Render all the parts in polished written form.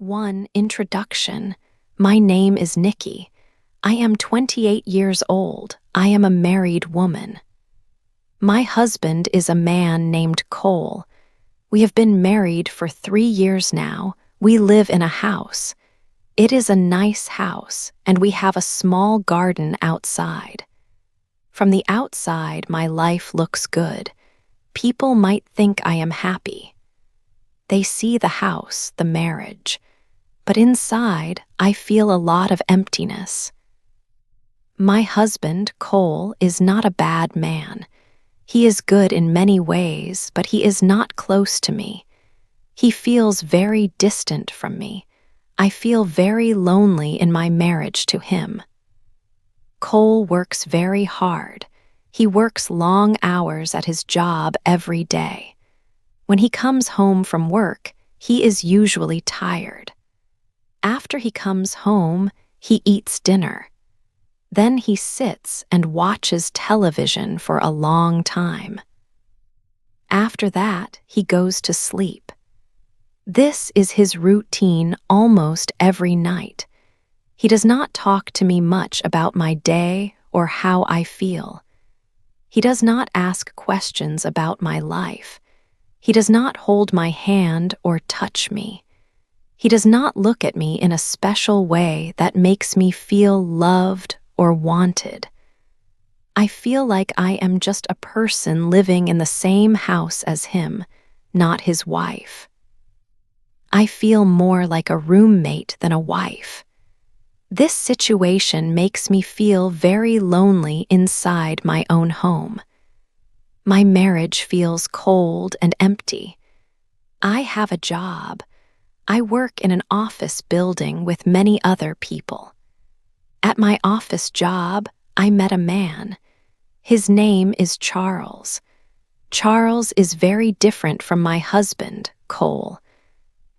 1. Introduction. My name is Nikki. I am 28 years old. I am a married woman. My husband is a man named Cole. We have been married for 3 years now. We live in a house. It is a nice house, and we have a small garden outside. From the outside, my life looks good. People might think I am happy. They see the house, the marriage. But inside, I feel a lot of emptiness. My husband, Cole, is not a bad man. He is good in many ways, but he is not close to me. He feels very distant from me. I feel very lonely in my marriage to him. Cole works very hard. He works long hours at his job every day. When he comes home from work, he is usually tired. After he comes home, he eats dinner. Then he sits and watches television for a long time. After that, he goes to sleep. This is his routine almost every night. He does not talk to me much about my day or how I feel. He does not ask questions about my life. He does not hold my hand or touch me. He does not look at me in a special way that makes me feel loved or wanted. I feel like I am just a person living in the same house as him, not his wife. I feel more like a roommate than a wife. This situation makes me feel very lonely inside my own home. My marriage feels cold and empty. I have a job. I work in an office building with many other people. At my office job, I met a man. His name is Charles. Charles is very different from my husband, Cole.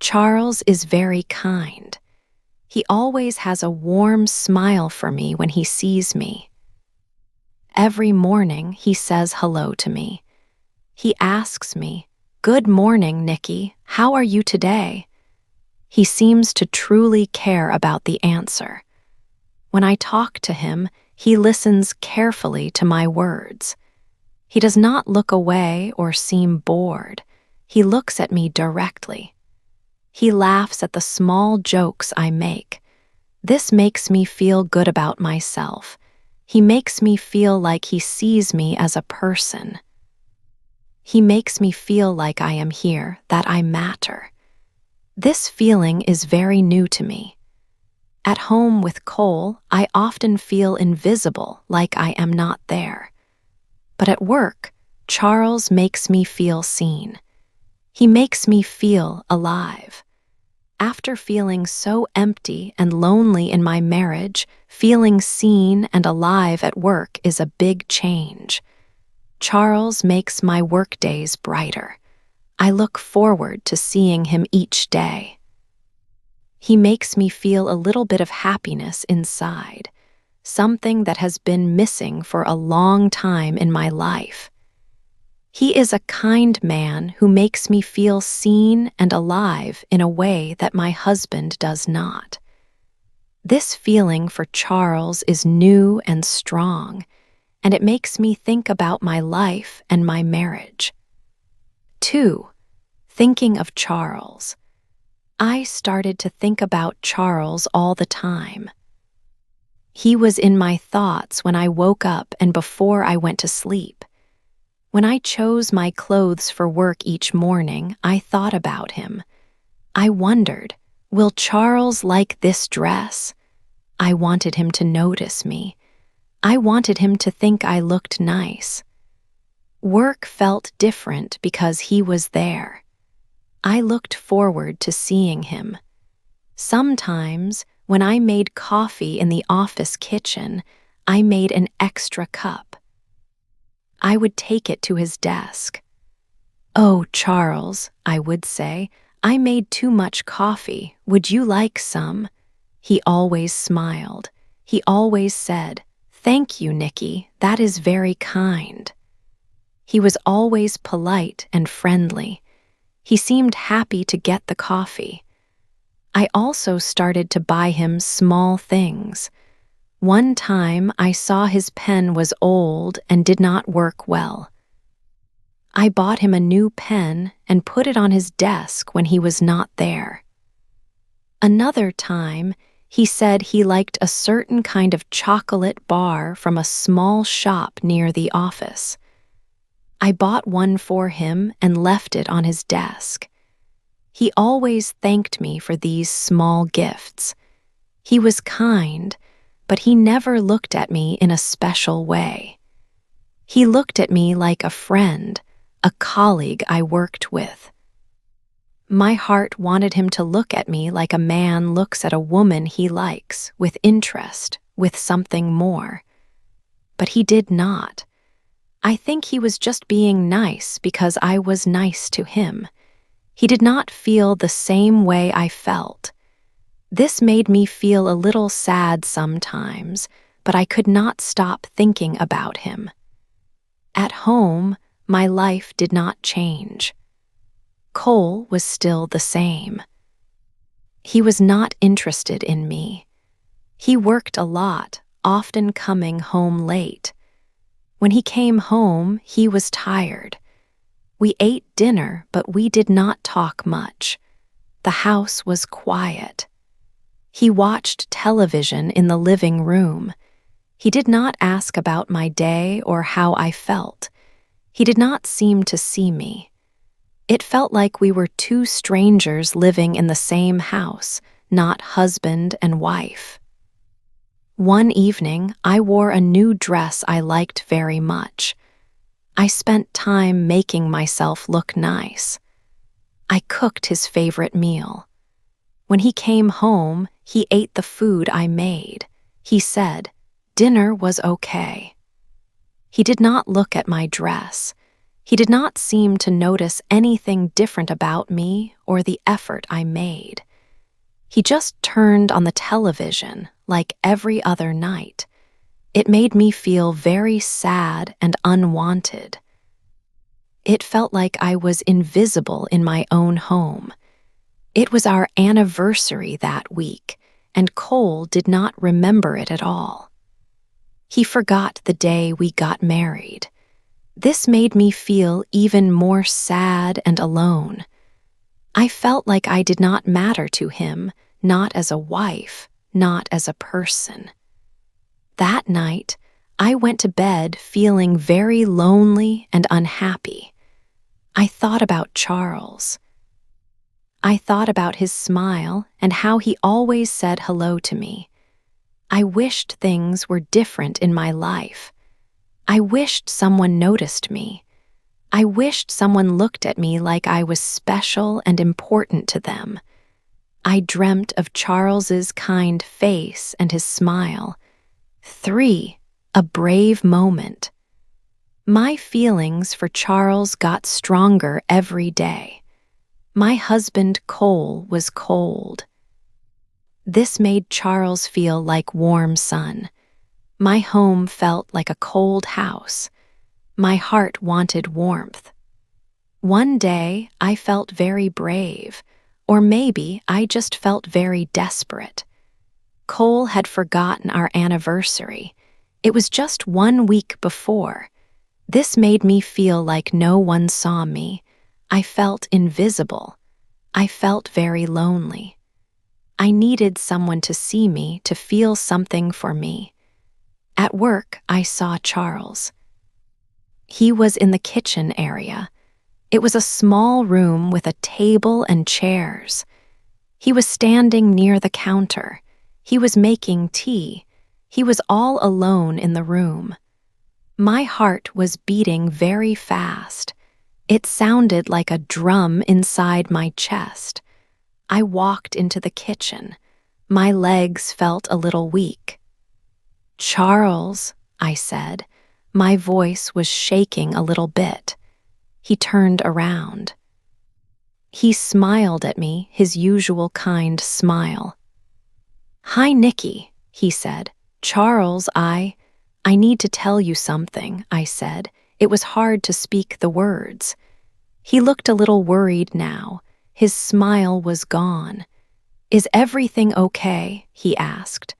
Charles is very kind. He always has a warm smile for me when he sees me. Every morning, he says hello to me. He asks me, "Good morning, Nikki. How are you today?" He seems to truly care about the answer. When I talk to him, he listens carefully to my words. He does not look away or seem bored. He looks at me directly. He laughs at the small jokes I make. This makes me feel good about myself. He makes me feel like he sees me as a person. He makes me feel like I am here, that I matter. This feeling is very new to me. At home with Cole, I often feel invisible, like I am not there. But at work, Charles makes me feel seen. He makes me feel alive. After feeling so empty and lonely in my marriage, feeling seen and alive at work is a big change. Charles makes my workdays brighter. I look forward to seeing him each day. He makes me feel a little bit of happiness inside, something that has been missing for a long time in my life. He is a kind man who makes me feel seen and alive in a way that my husband does not. This feeling for Charles is new and strong, and it makes me think about my life and my marriage. 2. Thinking of Charles. I started to think about Charles all the time. He was in my thoughts when I woke up and before I went to sleep. When I chose my clothes for work each morning, I thought about him. I wondered, will Charles like this dress? I wanted him to notice me. I wanted him to think I looked nice. Work felt different because he was there. I looked forward to seeing him. Sometimes, when I made coffee in the office kitchen, I made an extra cup. I would take it to his desk. "Oh, Charles," I would say, "I made too much coffee. Would you like some?" He always smiled. He always said, "Thank you, Nikki. That is very kind." He was always polite and friendly. He seemed happy to get the coffee. I also started to buy him small things. One time I saw his pen was old and did not work well. I bought him a new pen and put it on his desk when he was not there. Another time, he said he liked a certain kind of chocolate bar from a small shop near the office. I bought one for him and left it on his desk. He always thanked me for these small gifts. He was kind, but he never looked at me in a special way. He looked at me like a friend, a colleague I worked with. My heart wanted him to look at me like a man looks at a woman he likes, with interest, with something more. But he did not. I think he was just being nice because I was nice to him. He did not feel the same way I felt. This made me feel a little sad sometimes, but I could not stop thinking about him. At home, my life did not change. Cole was still the same. He was not interested in me. He worked a lot, often coming home late. When he came home, he was tired. We ate dinner, but we did not talk much. The house was quiet. He watched television in the living room. He did not ask about my day or how I felt. He did not seem to see me. It felt like we were two strangers living in the same house, not husband and wife. One evening, I wore a new dress I liked very much. I spent time making myself look nice. I cooked his favorite meal. When he came home, he ate the food I made. He said, "Dinner was okay." He did not look at my dress. He did not seem to notice anything different about me or the effort I made. He just turned on the television like every other night. It made me feel very sad and unwanted. It felt like I was invisible in my own home. It was our anniversary that week, and Cole did not remember it at all. He forgot the day we got married. This made me feel even more sad and alone. I felt like I did not matter to him, not as a wife, not as a person. That night, I went to bed feeling very lonely and unhappy. I thought about Charles. I thought about his smile and how he always said hello to me. I wished things were different in my life. I wished someone noticed me. I wished someone looked at me like I was special and important to them. I dreamt of Charles's kind face and his smile. 3. A brave moment. My feelings for Charles got stronger every day. My husband Cole was cold. This made Charles feel like warm sun. My home felt like a cold house. My heart wanted warmth. One day, I felt very brave, or maybe I just felt very desperate. Cole had forgotten our anniversary. It was just 1 week before. This made me feel like no one saw me. I felt invisible. I felt very lonely. I needed someone to see me, to feel something for me. At work, I saw Charles. He was in the kitchen area. It was a small room with a table and chairs. He was standing near the counter. He was making tea. He was all alone in the room. My heart was beating very fast. It sounded like a drum inside my chest. I walked into the kitchen. My legs felt a little weak. "Charles," I said. My voice was shaking a little bit. He turned around. He smiled at me, his usual kind smile. "Hi, Nikki," he said. "Charles, I need to tell you something," I said. It was hard to speak the words. He looked a little worried now. His smile was gone. "Is everything okay?" he asked.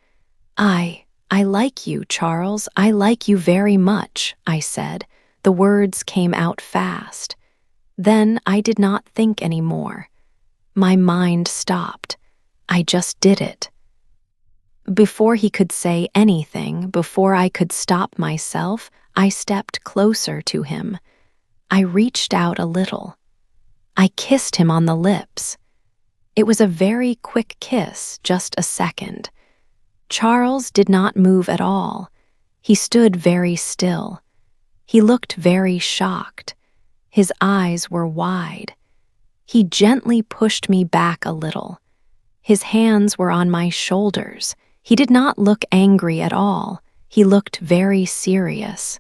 I like you, Charles. I like you very much," I said. The words came out fast. Then I did not think any more. My mind stopped. I just did it. Before he could say anything, before I could stop myself, I stepped closer to him. I reached out a little. I kissed him on the lips. It was a very quick kiss, just a second. Charles did not move at all. He stood very still. He looked very shocked. His eyes were wide. He gently pushed me back a little. His hands were on my shoulders. He did not look angry at all. He looked very serious.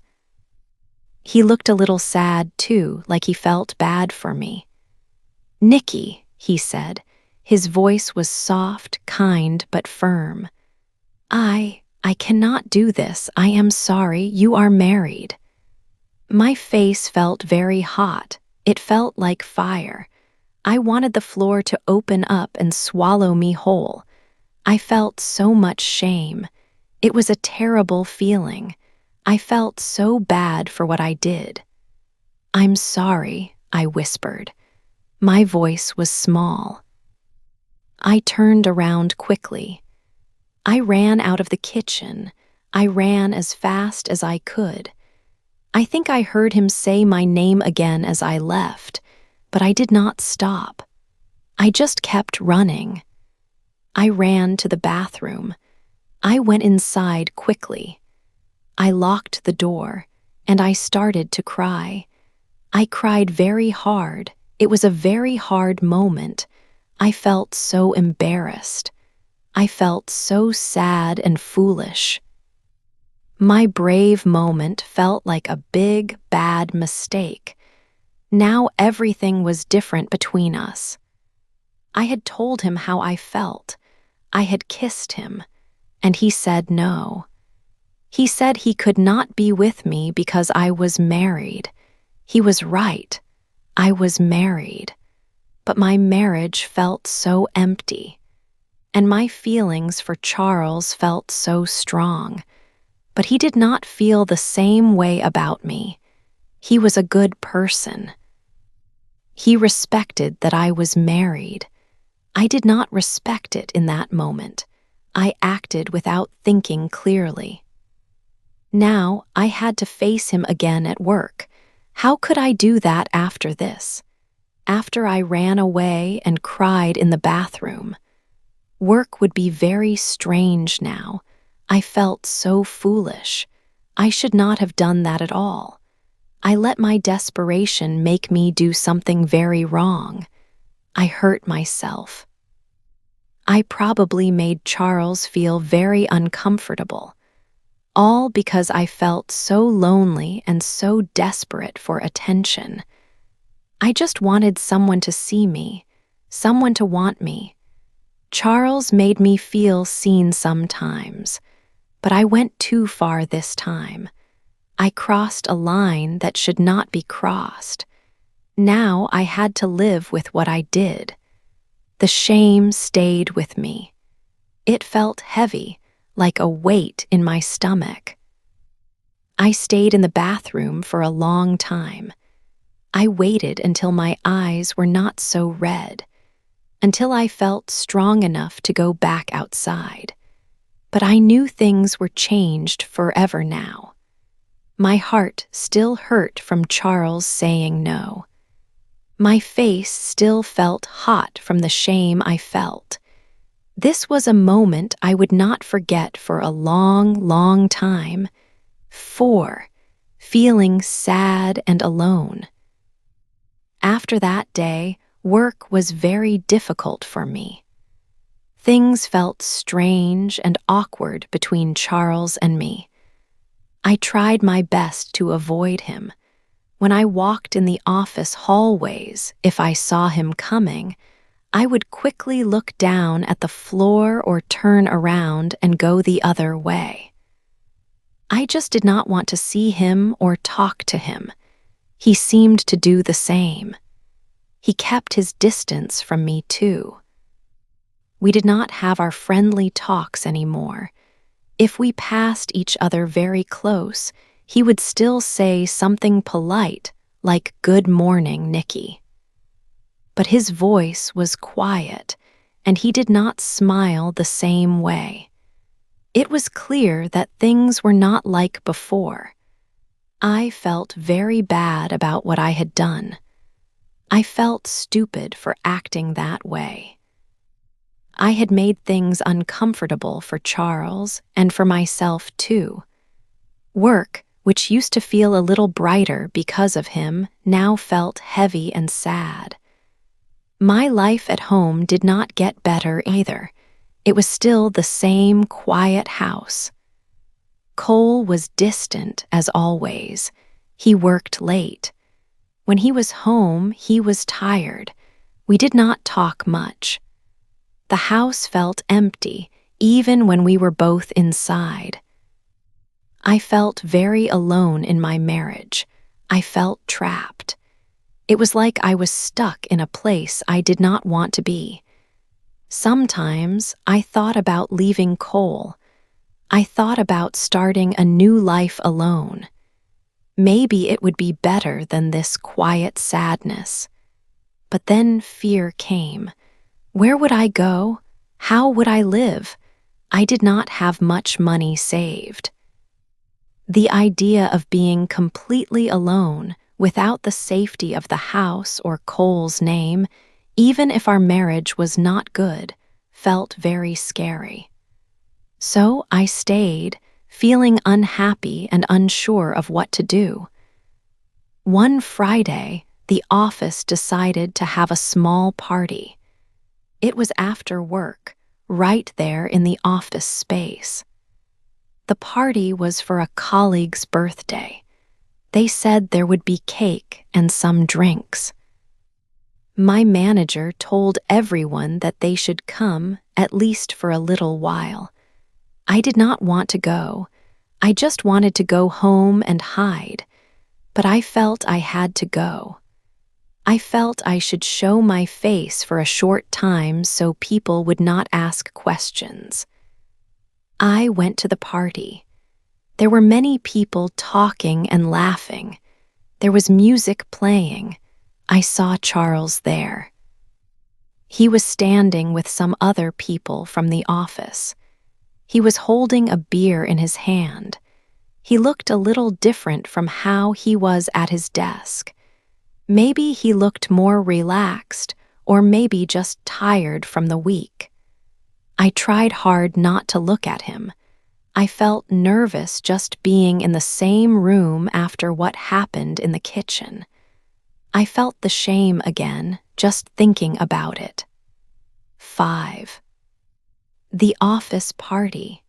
He looked a little sad, too, like he felt bad for me. "Nicky," he said. His voice was soft, kind, but firm. I cannot do this. I am sorry. You are married." My face felt very hot. It felt like fire. I wanted the floor to open up and swallow me whole. I felt so much shame. It was a terrible feeling. I felt so bad for what I did. "I'm sorry," I whispered. My voice was small. I turned around quickly. I ran out of the kitchen. I ran as fast as I could. I think I heard him say my name again as I left, but I did not stop. I just kept running. I ran to the bathroom. I went inside quickly. I locked the door, and I started to cry. I cried very hard. It was a very hard moment. I felt so embarrassed. I felt so sad and foolish. My brave moment felt like a big, bad mistake. Now everything was different between us. I had told him how I felt. I had kissed him, and he said no. He said he could not be with me because I was married. He was right. I was married. But my marriage felt so empty. And my feelings for Charles felt so strong. But he did not feel the same way about me. He was a good person. He respected that I was married. I did not respect it in that moment. I acted without thinking clearly. Now I had to face him again at work. How could I do that after this? After I ran away and cried in the bathroom? Work would be very strange now. I felt so foolish. I should not have done that at all. I let my desperation make me do something very wrong. I hurt myself. I probably made Charles feel very uncomfortable, all because I felt so lonely and so desperate for attention. I just wanted someone to see me, someone to want me. Charles made me feel seen sometimes, but I went too far this time. I crossed a line that should not be crossed. Now I had to live with what I did. The shame stayed with me. It felt heavy, like a weight in my stomach. I stayed in the bathroom for a long time. I waited until my eyes were not so red, until I felt strong enough to go back outside. But I knew things were changed forever now. My heart still hurt from Charles saying no. My face still felt hot from the shame I felt. This was a moment I would not forget for a long, long time. Feeling sad and alone. After that day, work was very difficult for me. Things felt strange and awkward between Charles and me. I tried my best to avoid him. When I walked in the office hallways, if I saw him coming, I would quickly look down at the floor or turn around and go the other way. I just did not want to see him or talk to him. He seemed to do the same. He kept his distance from me too. We did not have our friendly talks anymore. If we passed each other very close, he would still say something polite, like "Good morning, Nicky." But his voice was quiet, and he did not smile the same way. It was clear that things were not like before. I felt very bad about what I had done. I felt stupid for acting that way. I had made things uncomfortable for Charles and for myself too. Work, which used to feel a little brighter because of him, now felt heavy and sad. My life at home did not get better either. It was still the same quiet house. Cole was distant as always. He worked late. When he was home, he was tired. We did not talk much. The house felt empty, even when we were both inside. I felt very alone in my marriage. I felt trapped. It was like I was stuck in a place I did not want to be. Sometimes I thought about leaving Cole. I thought about starting a new life alone. Maybe it would be better than this quiet sadness. But then fear came. Where would I go? How would I live? I did not have much money saved. The idea of being completely alone, without the safety of the house or Cole's name, even if our marriage was not good, felt very scary. So I stayed, feeling unhappy and unsure of what to do. One Friday, the office decided to have a small party. It was after work, right there in the office space. The party was for a colleague's birthday. They said there would be cake and some drinks. My manager told everyone that they should come, at least for a little while. I did not want to go. I just wanted to go home and hide. But I felt I had to go. I felt I should show my face for a short time so people would not ask questions. I went to the party. There were many people talking and laughing. There was music playing. I saw Charles there. He was standing with some other people from the office. He was holding a beer in his hand. He looked a little different from how he was at his desk. Maybe he looked more relaxed, or maybe just tired from the week. I tried hard not to look at him. I felt nervous just being in the same room after what happened in the kitchen. I felt the shame again, just thinking about it. 5. The office party.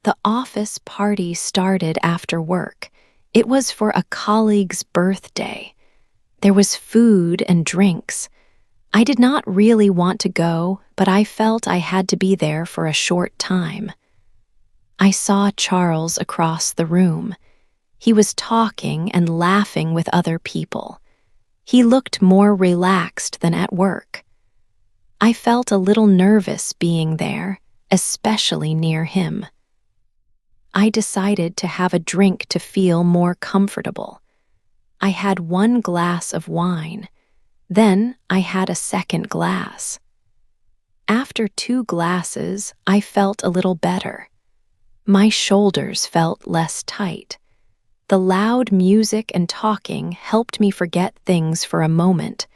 The office party started after work. It was for a colleague's birthday. There was food and drinks. I did not really want to go, but I felt I had to be there for a short time. I saw Charles across the room. He was talking and laughing with other people. He looked more relaxed than at work. I felt a little nervous being there, especially near him. I decided to have a drink to feel more comfortable. I had one glass of wine. Then I had a second glass. After 2 glasses, I felt a little better. My shoulders felt less tight. The loud music and talking helped me forget things for a moment.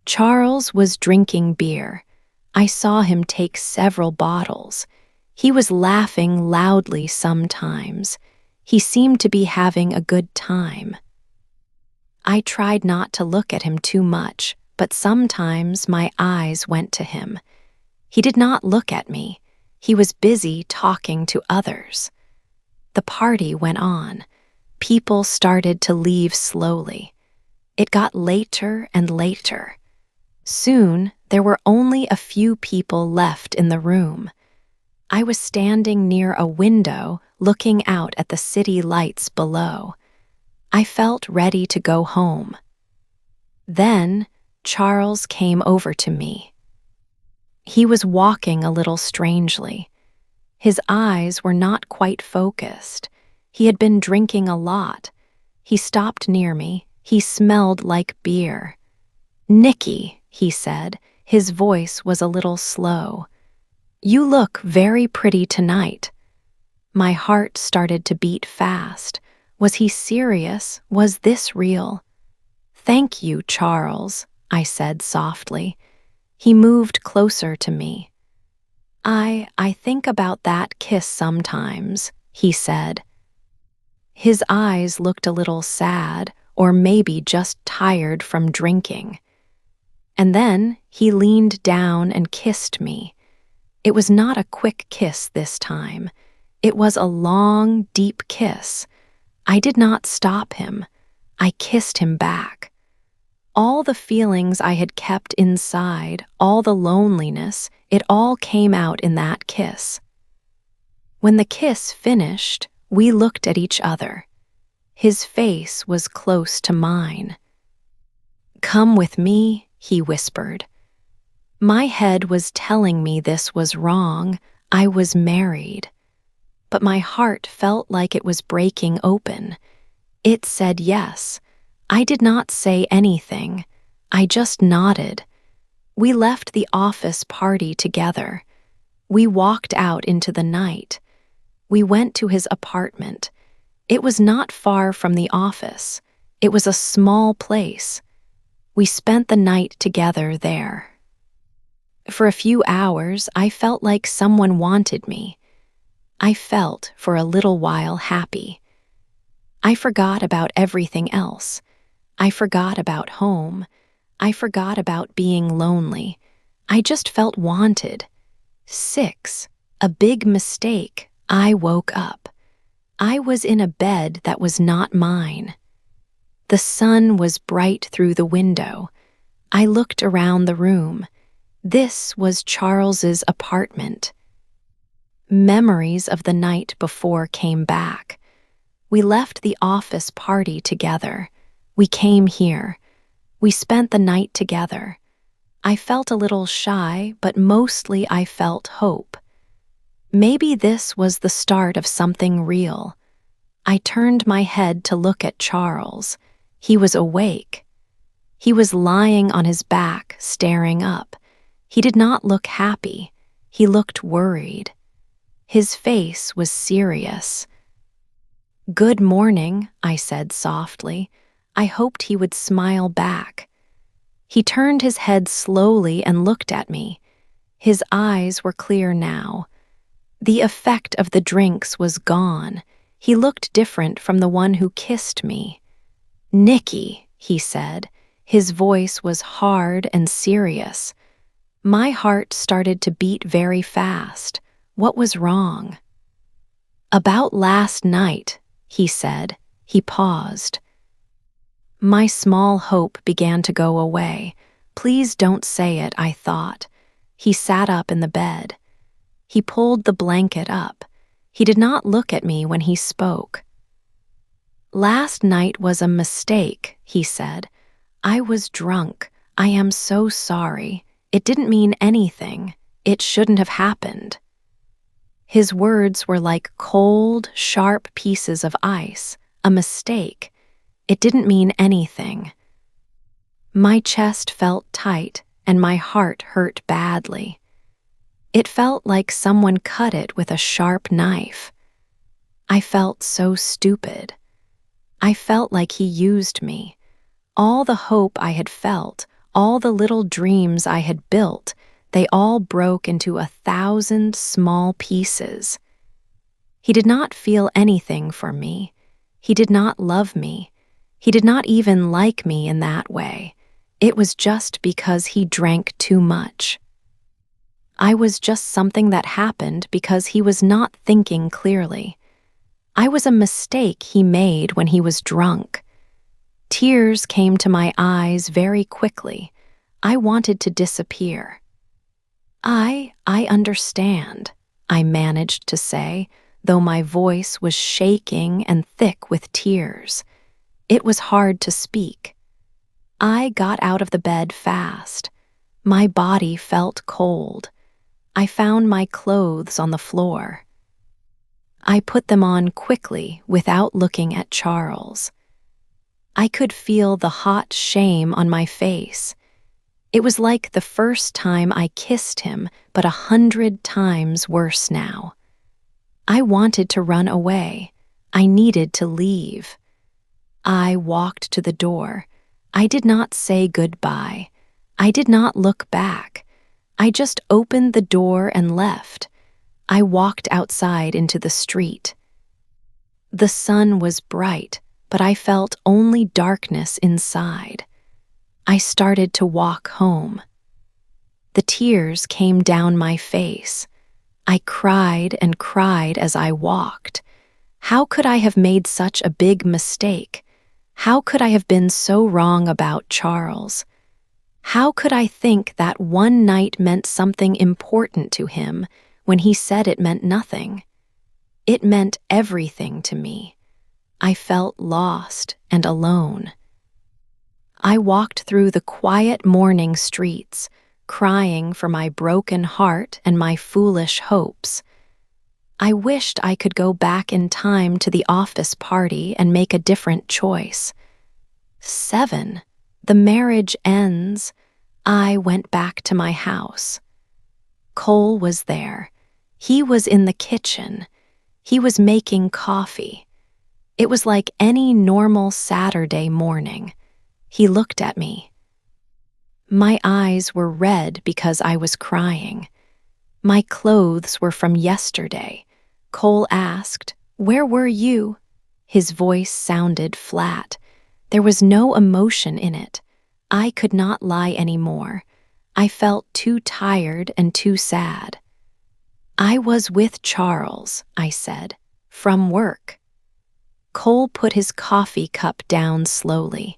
Charles was drinking beer. I saw him take several bottles. He was laughing loudly sometimes. He seemed to be having a good time. I tried not to look at him too much, but sometimes my eyes went to him. He did not look at me. He was busy talking to others. The party went on. People started to leave slowly. It got later and later. Soon, there were only a few people left in the room. I was standing near a window looking out at the city lights below. I felt ready to go home. Then, Charles came over to me. He was walking a little strangely. His eyes were not quite focused. He had been drinking a lot. He stopped near me. He smelled like beer. "Nicky," he said. His voice was a little slow. "You look very pretty tonight." My heart started to beat fast. Was he serious? Was this real? "Thank you, Charles," I said softly. He moved closer to me. I think about that kiss sometimes," he said. His eyes looked a little sad, or maybe just tired from drinking. And then he leaned down and kissed me. It was not a quick kiss this time. It was a long, deep kiss. I did not stop him. I kissed him back. All the feelings I had kept inside, all the loneliness, it all came out in that kiss. When the kiss finished, we looked at each other. His face was close to mine. "Come with me," he whispered. My head was telling me this was wrong. I was married. But my heart felt like it was breaking open. It said yes. I did not say anything. I just nodded. We left the office party together. We walked out into the night. We went to his apartment. It was not far from the office. It was a small place. We spent the night together there. For a few hours, I felt like someone wanted me. I felt, for a little while, happy. I forgot about everything else. I forgot about home. I forgot about being lonely. I just felt wanted. 6. A big mistake. I woke up. I was in a bed that was not mine. The sun was bright through the window. I looked around the room. This was Charles's apartment. Memories of the night before came back. We left the office party together. We came here. We spent the night together. I felt a little shy, but mostly I felt hope. Maybe this was the start of something real. I turned my head to look at Charles. He was awake. He was lying on his back, staring up. He did not look happy. He looked worried. His face was serious. "Good morning," I said softly. I hoped he would smile back. He turned his head slowly and looked at me. His eyes were clear now. The effect of the drinks was gone. He looked different from the one who kissed me. "Nicky," he said. His voice was hard and serious. My heart started to beat very fast. What was wrong? "About last night," he said. He paused. My small hope began to go away. Please don't say it, I thought. He sat up in the bed. He pulled the blanket up. He did not look at me when he spoke. "Last night was a mistake," he said. "I was drunk. I am so sorry. It didn't mean anything. It shouldn't have happened." His words were like cold, sharp pieces of ice. A mistake. It didn't mean anything. My chest felt tight and my heart hurt badly. It felt like someone cut it with a sharp knife. I felt so stupid. I felt like he used me. All the hope I had felt, all the little dreams I had built, they all broke into 1,000 small pieces. He did not feel anything for me. He did not love me. He did not even like me in that way. It was just because he drank too much. I was just something that happened because he was not thinking clearly. I was a mistake he made when he was drunk. Tears came to my eyes very quickly. I wanted to disappear. I understand," I managed to say, though my voice was shaking and thick with tears. It was hard to speak. I got out of the bed fast. My body felt cold. I found my clothes on the floor. I put them on quickly without looking at Charles. I could feel the hot shame on my face. It was like the first time I kissed him, but 100 times worse now. I wanted to run away. I needed to leave. I walked to the door. I did not say goodbye. I did not look back. I just opened the door and left. I walked outside into the street. The sun was bright, but I felt only darkness inside. I started to walk home. The tears came down my face. I cried and cried as I walked. How could I have made such a big mistake? How could I have been so wrong about Charles? How could I think that one night meant something important to him when he said it meant nothing? It meant everything to me. I felt lost and alone. I walked through the quiet morning streets, crying for my broken heart and my foolish hopes. I wished I could go back in time to the office party and make a different choice. 7. The marriage ends. I went back to my house. Cole was there. He was in the kitchen. He was making coffee. It was like any normal Saturday morning. He looked at me. My eyes were red because I was crying. My clothes were from yesterday. Cole asked, "Where were you?" His voice sounded flat. There was no emotion in it. I could not lie anymore. I felt too tired and too sad. "I was with Charles," I said, "from work." Cole put his coffee cup down slowly.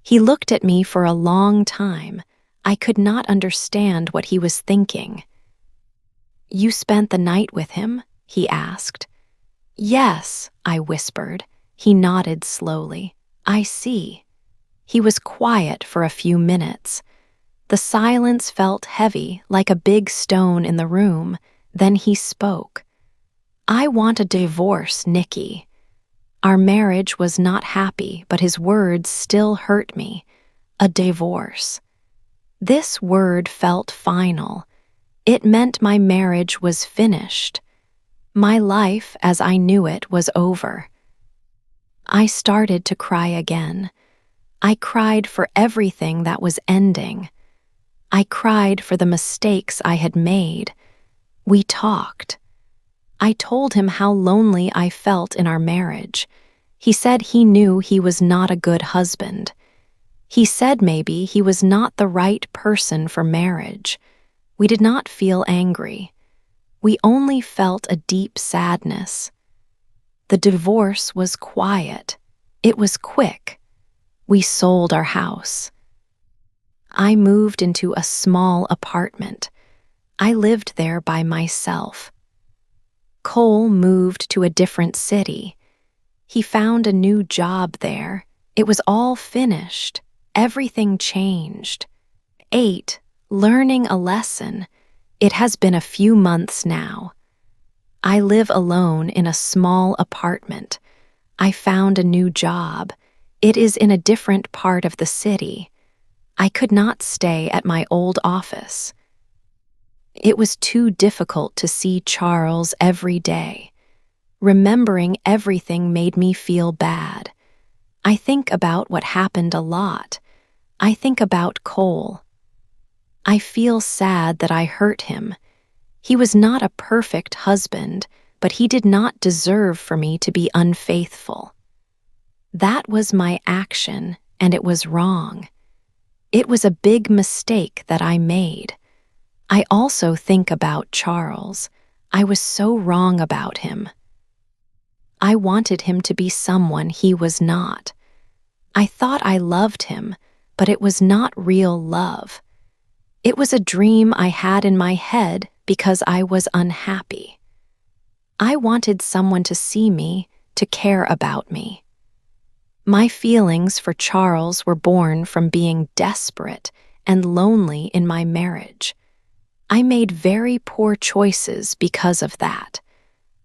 He looked at me for a long time. I could not understand what he was thinking. "You spent the night with him?" he asked. "Yes," I whispered. He nodded slowly. "I see." He was quiet for a few minutes. The silence felt heavy, like a big stone in the room. Then he spoke. "I want a divorce, Nikki." Our marriage was not happy, but his words still hurt me. A divorce. This word felt final. It meant my marriage was finished. My life, as I knew it, was over. I started to cry again. I cried for everything that was ending. I cried for the mistakes I had made. We talked. I told him how lonely I felt in our marriage. He said he knew he was not a good husband. He said maybe he was not the right person for marriage. We did not feel angry. We only felt a deep sadness. The divorce was quiet. It was quick. We sold our house. I moved into a small apartment. I lived there by myself. Cole moved to a different city. He found a new job there. It was all finished. Everything changed. 8. Learning a lesson. It has been a few months now. I live alone in a small apartment. I found a new job. It is in a different part of the city. I could not stay at my old office. It was too difficult to see Charles every day. Remembering everything made me feel bad. I think about what happened a lot. I think about Cole. I feel sad that I hurt him. He was not a perfect husband, but he did not deserve for me to be unfaithful. That was my action, and it was wrong. It was a big mistake that I made. I also think about Charles. I was so wrong about him. I wanted him to be someone he was not. I thought I loved him, but it was not real love. It was a dream I had in my head because I was unhappy. I wanted someone to see me, to care about me. My feelings for Charles were born from being desperate and lonely in my marriage. I made very poor choices because of that.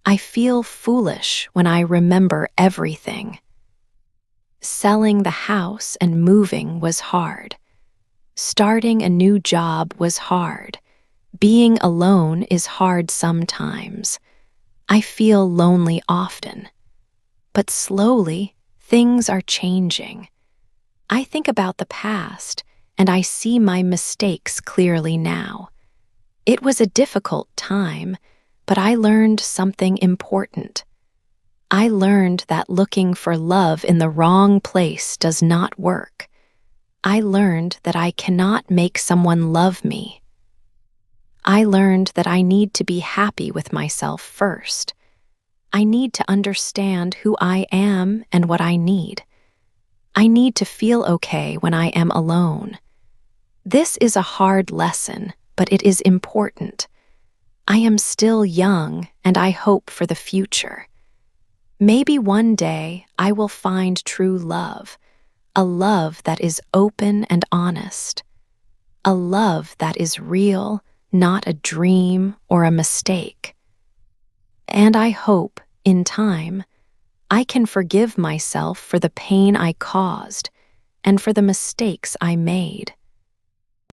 I feel foolish when I remember everything. Selling the house and moving was hard. Starting a new job was hard. Being alone is hard sometimes. I feel lonely often. But slowly, things are changing. I think about the past, and I see my mistakes clearly now. It was a difficult time, but I learned something important. I learned that looking for love in the wrong place does not work. I learned that I cannot make someone love me. I learned that I need to be happy with myself first. I need to understand who I am and what I need. I need to feel okay when I am alone. This is a hard lesson, but it is important. I am still young, and I hope for the future. Maybe one day I will find true love, a love that is open and honest, a love that is real, not a dream or a mistake. And I hope, in time, I can forgive myself for the pain I caused and for the mistakes I made.